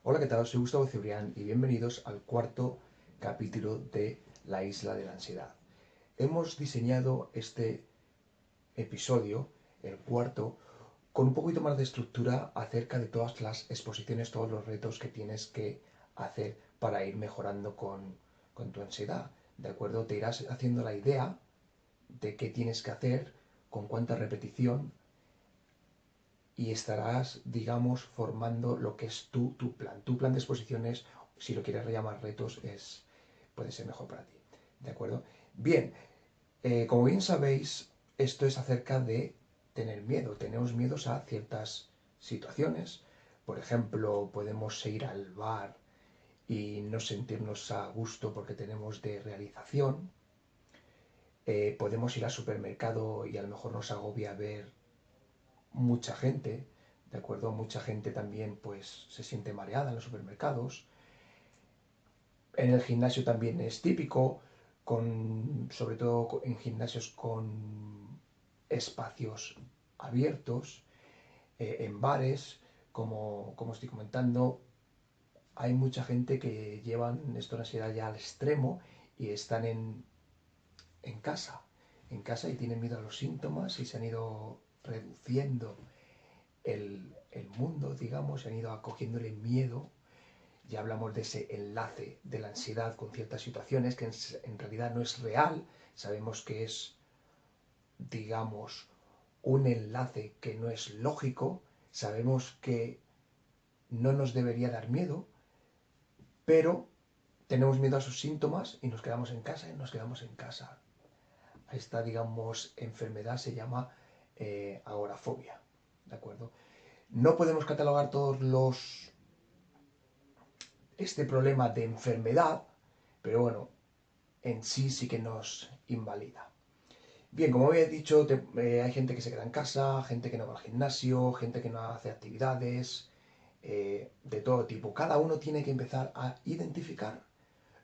Hola, ¿qué tal? Soy Gustavo Cebrián y bienvenidos al cuarto capítulo de La Isla de la Ansiedad. Hemos diseñado este episodio, el cuarto, con un poquito más de estructura acerca de todas las exposiciones, todos los retos que tienes que hacer para ir mejorando con tu ansiedad. ¿De acuerdo? Te irás haciendo la idea de qué tienes que hacer, con cuánta repetición, y estarás, digamos, formando lo que es tu plan. Tu plan de exposiciones, si lo quieres llamar retos, puede ser mejor para ti. ¿De acuerdo? Bien, como bien sabéis, esto es acerca de tener miedo. Tenemos miedos a ciertas situaciones. Por ejemplo, podemos ir al bar y no sentirnos a gusto porque tenemos de realización. Podemos ir al supermercado y a lo mejor nos agobia ver mucha gente, ¿de acuerdo? Mucha gente también pues se siente mareada en los supermercados. En el gimnasio también es típico, sobre todo en gimnasios con espacios abiertos, en bares, como estoy comentando, hay mucha gente que llevan esto de la ansiedad ya al extremo y están en casa y tienen miedo a los síntomas y se han ido reduciendo el mundo, digamos, se han ido acogiéndole miedo. Ya hablamos de ese enlace de la ansiedad con ciertas situaciones que en realidad no es real. Sabemos que es, digamos, un enlace que no es lógico. Sabemos que no nos debería dar miedo, pero tenemos miedo a sus síntomas y nos quedamos en casa y nos quedamos en casa. Esta, digamos, enfermedad se llama agorafobia, ¿de acuerdo? No podemos catalogar este problema de enfermedad, pero bueno, en sí que nos invalida. Bien, como había dicho, hay gente que se queda en casa, gente que no va al gimnasio, gente que no hace actividades de todo tipo. Cada uno tiene que empezar a identificar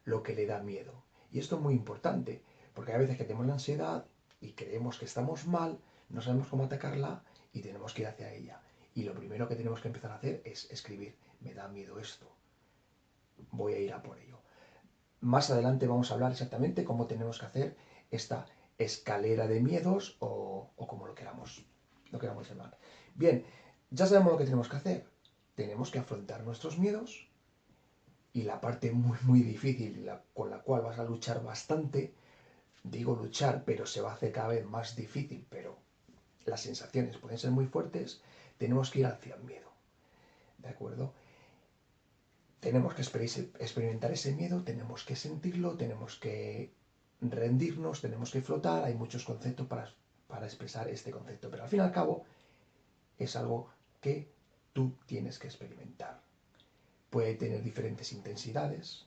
lo que le da miedo. Y esto es muy importante, porque hay veces que tenemos la ansiedad y creemos que estamos mal, no sabemos cómo atacarla y tenemos que ir hacia ella. Y lo primero que tenemos que empezar a hacer es escribir, me da miedo esto, voy a ir a por ello. Más adelante vamos a hablar exactamente cómo tenemos que hacer esta escalera de miedos o como lo queramos llamar. Bien, ya sabemos lo que tenemos que hacer. Tenemos que afrontar nuestros miedos y la parte muy difícil con la cual vas a luchar bastante, digo luchar, pero se va a hacer cada vez más difícil, pero las sensaciones pueden ser muy fuertes, tenemos que ir hacia el miedo, ¿de acuerdo? Tenemos que experimentar ese miedo, tenemos que sentirlo, tenemos que rendirnos, tenemos que flotar, hay muchos conceptos para expresar este concepto, pero al fin y al cabo es algo que tú tienes que experimentar. Puede tener diferentes intensidades,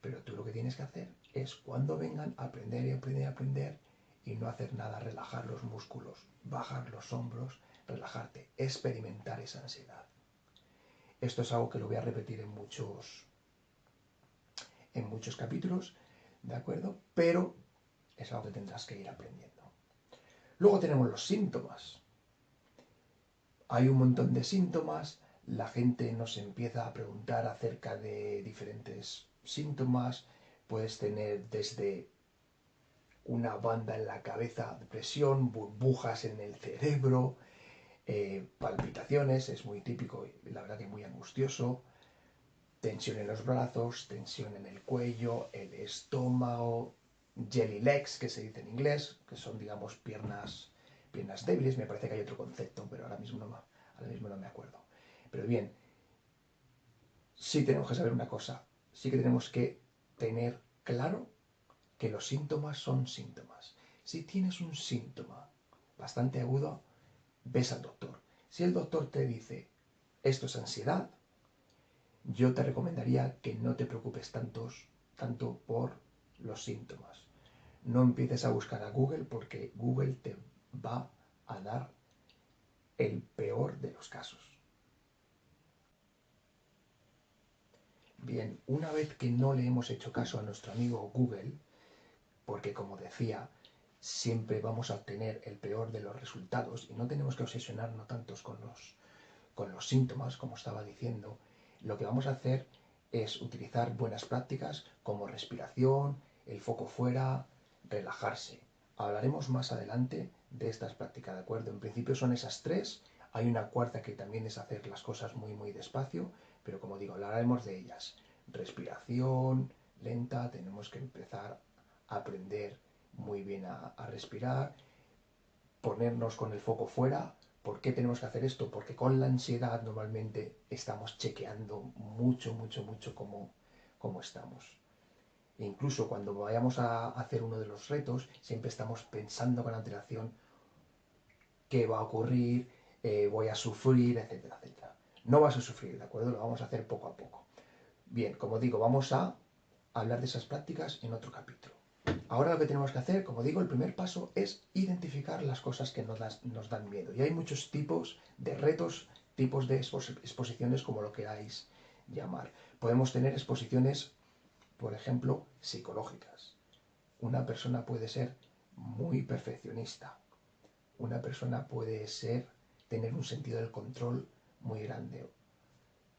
pero tú lo que tienes que hacer es cuando vengan aprender y aprender y aprender y no hacer nada, relajar los músculos, bajar los hombros, relajarte, experimentar esa ansiedad. Esto es algo que lo voy a repetir en muchos capítulos, ¿de acuerdo? Pero es algo que tendrás que ir aprendiendo. Luego tenemos los síntomas. Hay un montón de síntomas, la gente nos empieza a preguntar acerca de diferentes síntomas, puedes tener desde una banda en la cabeza, depresión, burbujas en el cerebro, palpitaciones, es muy típico y la verdad que muy angustioso, tensión en los brazos, tensión en el cuello, el estómago, jelly legs, que se dice en inglés, que son, digamos, piernas débiles. Me parece que hay otro concepto, pero ahora mismo no me acuerdo. Pero bien, sí tenemos que saber una cosa, sí que tenemos que tener claro que los síntomas son síntomas. Si tienes un síntoma bastante agudo, ves al doctor. Si el doctor te dice, esto es ansiedad, yo te recomendaría que no te preocupes tanto por los síntomas. No empieces a buscar a Google porque Google te va a dar el peor de los casos. Bien, una vez que no le hemos hecho caso a nuestro amigo Google, porque como decía, siempre vamos a obtener el peor de los resultados y no tenemos que obsesionarnos tantos con los síntomas, como estaba diciendo, lo que vamos a hacer es utilizar buenas prácticas como respiración, el foco fuera, relajarse. Hablaremos más adelante de estas prácticas, ¿de acuerdo? En principio son esas tres. Hay una cuarta que también es hacer las cosas muy, muy despacio, pero como digo, hablaremos de ellas. Respiración lenta, tenemos que empezar a aprender muy bien a respirar, ponernos con el foco fuera. ¿Por qué tenemos que hacer esto? Porque con la ansiedad normalmente estamos chequeando mucho, mucho, mucho cómo estamos. E incluso cuando vayamos a hacer uno de los retos, siempre estamos pensando con antelación qué va a ocurrir, voy a sufrir, etcétera, etcétera. No vas a sufrir, ¿de acuerdo? Lo vamos a hacer poco a poco. Bien, como digo, vamos a hablar de esas prácticas en otro capítulo. Ahora lo que tenemos que hacer, como digo, el primer paso es identificar las cosas que nos dan miedo. Y hay muchos tipos de retos, tipos de exposiciones, como lo queráis llamar. Podemos tener exposiciones, por ejemplo, psicológicas. Una persona puede ser muy perfeccionista. Una persona puede tener un sentido del control muy grande.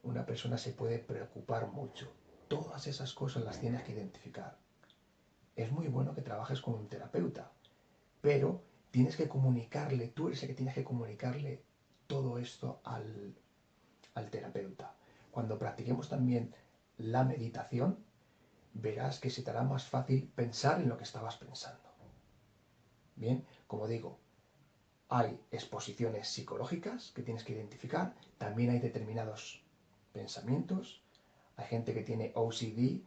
Una persona se puede preocupar mucho. Todas esas cosas las tienes que identificar. Es muy bueno que trabajes con un terapeuta, pero tienes que comunicarle, tú eres el que tienes que comunicarle todo esto al terapeuta. Cuando practiquemos también la meditación, verás que se te hará más fácil pensar en lo que estabas pensando. Bien, como digo, hay exposiciones psicológicas que tienes que identificar, también hay determinados pensamientos, hay gente que tiene OCD,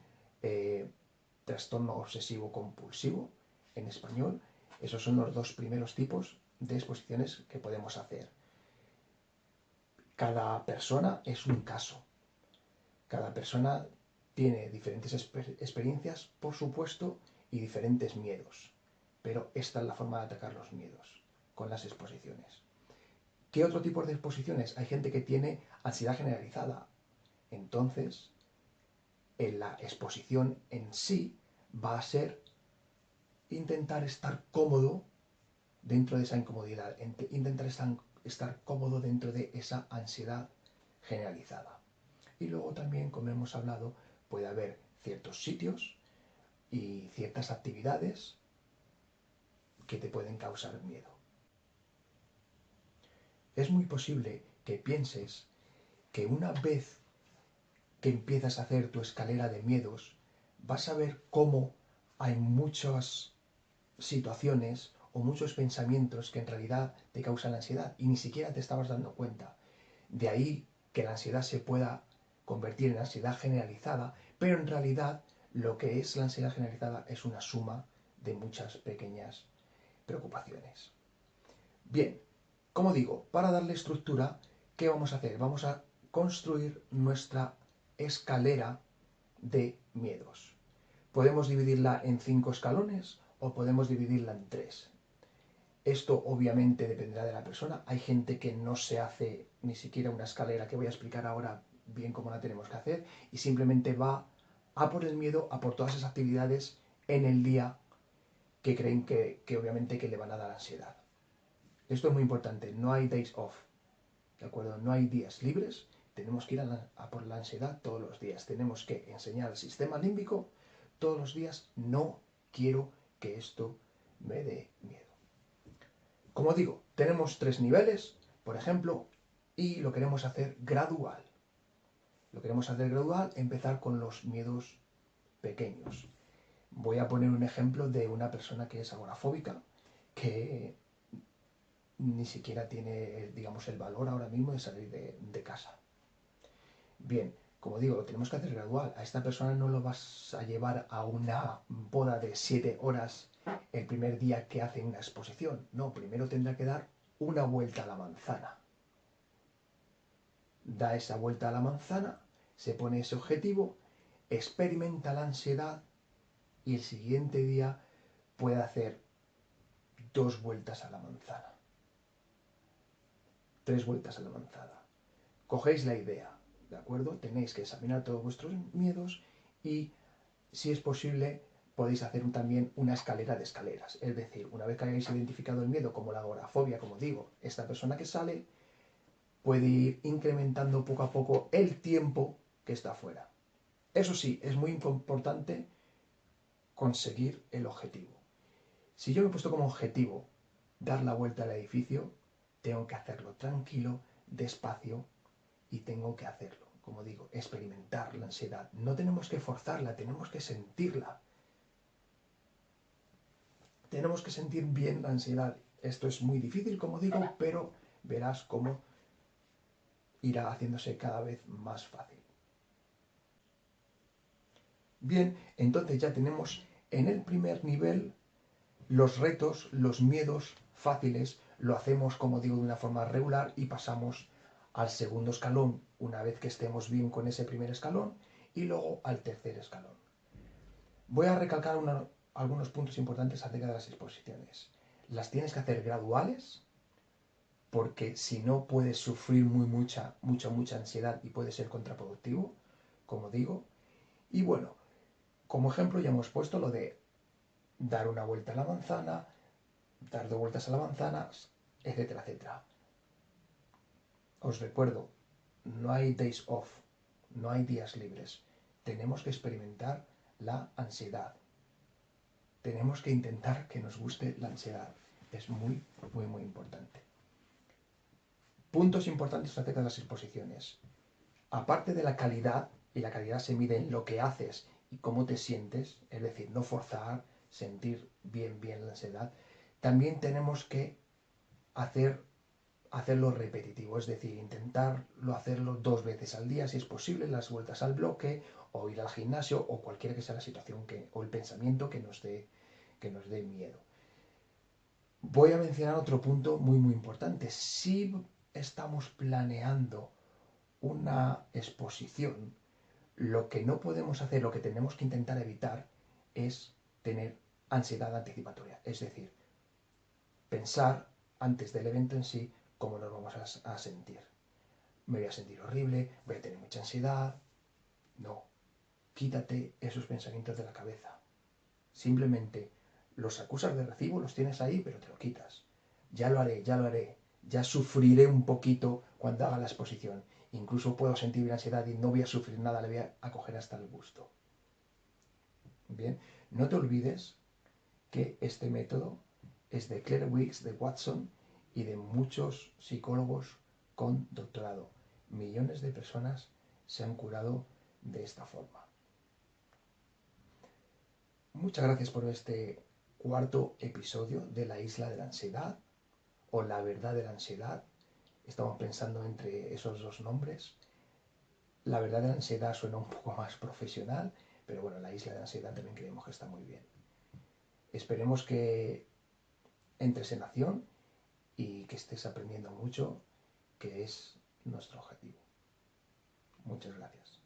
trastorno obsesivo compulsivo, en español. Esos son los dos primeros tipos de exposiciones que podemos hacer. Cada persona es un caso. Cada persona tiene diferentes experiencias, por supuesto, y diferentes miedos. Pero esta es la forma de atacar los miedos, con las exposiciones. ¿Qué otro tipo de exposiciones? Hay gente que tiene ansiedad generalizada. Entonces, en la exposición en sí va a ser intentar estar cómodo dentro de esa incomodidad, intentar estar cómodo dentro de esa ansiedad generalizada. Y luego también, como hemos hablado, puede haber ciertos sitios y ciertas actividades que te pueden causar miedo. Es muy posible que pienses que una vez que empiezas a hacer tu escalera de miedos, vas a ver cómo hay muchas situaciones o muchos pensamientos que en realidad te causan ansiedad y ni siquiera te estabas dando cuenta. De ahí que la ansiedad se pueda convertir en ansiedad generalizada, pero en realidad lo que es la ansiedad generalizada es una suma de muchas pequeñas preocupaciones. Bien, como digo, para darle estructura, ¿qué vamos a hacer? Vamos a construir nuestra escalera de miedos. Podemos dividirla en 5 escalones o podemos dividirla en 3. Esto obviamente dependerá de la persona. Hay gente que no se hace ni siquiera una escalera, que voy a explicar ahora bien cómo la tenemos que hacer, y simplemente va a por el miedo, a por todas esas actividades en el día que creen que obviamente que le van a dar ansiedad. Esto es muy importante, no hay days off, ¿de acuerdo? No hay días libres, tenemos que ir a por la ansiedad todos los días. Tenemos que enseñar al sistema límbico todos los días, no quiero que esto me dé miedo. Como digo, tenemos 3 niveles, por ejemplo, y lo queremos hacer gradual. Lo queremos hacer gradual, empezar con los miedos pequeños. Voy a poner un ejemplo de una persona que es agorafóbica, que ni siquiera tiene, digamos, el valor ahora mismo de salir de casa. Bien, como digo, lo tenemos que hacer gradual. A esta persona no lo vas a llevar a una boda de 7 horas el primer día que hace una exposición. No, primero tendrá que dar una vuelta a la manzana. Da esa vuelta a la manzana, se pone ese objetivo, experimenta la ansiedad y el siguiente día puede hacer 2 vueltas a la manzana. 3 vueltas a la manzana. Cogéis la idea, ¿de acuerdo? Tenéis que examinar todos vuestros miedos y, si es posible, podéis hacer también una escalera de escaleras. Es decir, una vez que hayáis identificado el miedo como la agorafobia, como digo, esta persona que sale puede ir incrementando poco a poco el tiempo que está fuera. Eso sí, es muy importante conseguir el objetivo. Si yo me he puesto como objetivo dar la vuelta al edificio, tengo que hacerlo tranquilo, despacio, y tengo que hacerlo. Como digo, experimentar la ansiedad. No tenemos que forzarla, tenemos que sentirla. Tenemos que sentir bien la ansiedad. Esto es muy difícil, como digo, pero verás cómo irá haciéndose cada vez más fácil. Bien, entonces ya tenemos en el primer nivel los retos, los miedos fáciles, lo hacemos, como digo, de una forma regular y pasamos al segundo escalón una vez que estemos bien con ese primer escalón y luego al tercer escalón. Voy a recalcar algunos puntos importantes acerca de las exposiciones. Las tienes que hacer graduales porque si no puedes sufrir mucha ansiedad y puede ser contraproductivo, como digo. Y bueno, como ejemplo ya hemos puesto lo de dar una vuelta a la manzana, dar dos vueltas a la manzana, etcétera, etcétera. Os recuerdo, no hay days off, no hay días libres. Tenemos que experimentar la ansiedad. Tenemos que intentar que nos guste la ansiedad. Es muy importante. Puntos importantes acerca de las exposiciones. Aparte de la calidad, y la calidad se mide en lo que haces y cómo te sientes, es decir, no forzar, sentir bien la ansiedad, también tenemos que hacerlo repetitivo, es decir, intentarlo hacerlo 2 veces al día, si es posible, las vueltas al bloque, o ir al gimnasio, o cualquiera que sea la situación o el pensamiento que nos dé miedo. Voy a mencionar otro punto muy importante. Si estamos planeando una exposición, lo que no podemos hacer, lo que tenemos que intentar evitar es tener ansiedad anticipatoria. Es decir, pensar antes del evento en sí cómo nos vamos a sentir. Me voy a sentir horrible, voy a tener mucha ansiedad. No, quítate esos pensamientos de la cabeza. Simplemente los acusas de recibo, los tienes ahí, pero te lo quitas. Ya lo haré, ya sufriré un poquito cuando haga la exposición. Incluso puedo sentir ansiedad y no voy a sufrir nada, le voy a coger hasta el gusto. Bien, no te olvides que este método es de Claire Weeks, de Watson y de muchos psicólogos con doctorado. Millones de personas se han curado de esta forma. Muchas gracias por este cuarto episodio de La Isla de la Ansiedad o La Verdad de la Ansiedad. Estamos pensando entre esos dos nombres. La Verdad de la Ansiedad suena un poco más profesional, pero bueno, La Isla de la Ansiedad también creemos que está muy bien. Esperemos que entres en acción y que estés aprendiendo mucho, que es nuestro objetivo. Muchas gracias.